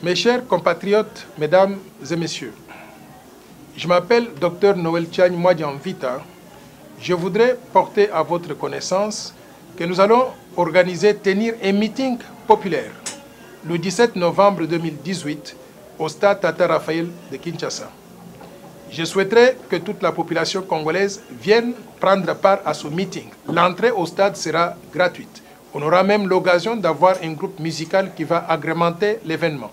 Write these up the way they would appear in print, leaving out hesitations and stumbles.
Mes chers compatriotes, mesdames et messieurs, je m'appelle Dr Noël Tchani Mwadianvita. Je voudrais porter à votre connaissance que nous allons tenir un meeting populaire le 17 novembre 2018 au stade Tata Raphaël de Kinshasa. Je souhaiterais que toute la population congolaise vienne prendre part à ce meeting. L'entrée au stade sera gratuite. On aura même l'occasion d'avoir un groupe musical qui va agrémenter l'événement.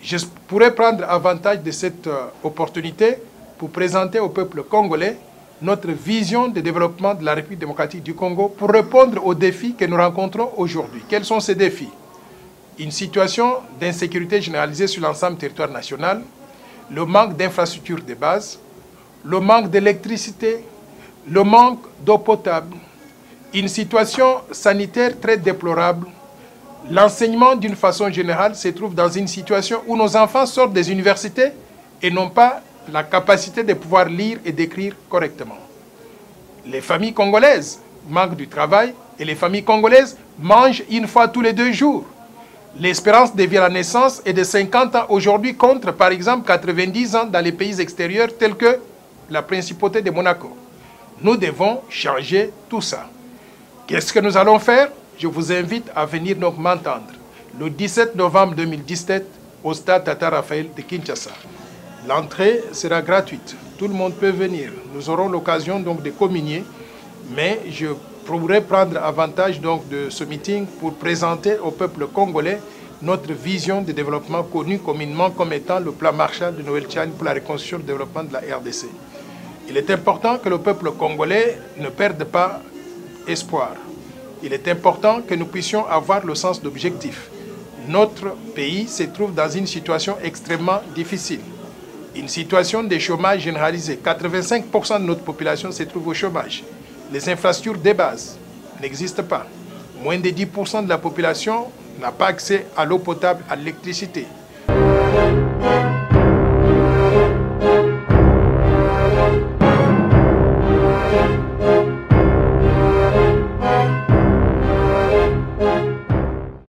Je pourrais prendre avantage de cette opportunité pour présenter au peuple congolais notre vision de développement de la République démocratique du Congo pour répondre aux défis que nous rencontrons aujourd'hui. Quels sont ces défis? Une situation d'insécurité généralisée sur l'ensemble du territoire national, le manque d'infrastructures de base, le manque d'électricité, le manque d'eau potable, une situation sanitaire très déplorable. L'enseignement, d'une façon générale, se trouve dans une situation où nos enfants sortent des universités et n'ont pas la capacité de pouvoir lire et d'écrire correctement. Les familles congolaises manquent du travail et les familles congolaises mangent une fois tous les 2 jours. L'espérance de vie à la naissance est de 50 ans aujourd'hui contre, par exemple, 90 ans dans les pays extérieurs tels que la principauté de Monaco. Nous devons changer tout ça. Qu'est-ce que nous allons faire? Je vous invite à venir donc m'entendre le 17 novembre 2017 au stade Tata Raphaël de Kinshasa. L'entrée sera gratuite. Tout le monde peut venir. Nous aurons l'occasion donc de communier, mais je pourrais prendre avantage donc de ce meeting pour présenter au peuple congolais notre vision de développement connue communément comme étant le plan Marshall de Noël Tchani pour la reconstruction et le développement de la RDC. Il est important que le peuple congolais ne perde pas espoir. Il est important que nous puissions avoir le sens d'objectif. Notre pays se trouve dans une situation extrêmement difficile. Une situation de chômage généralisé. 85% de notre population se trouve au chômage. Les infrastructures de base n'existent pas. Moins de 10% de la population n'a pas accès à l'eau potable, à l'électricité.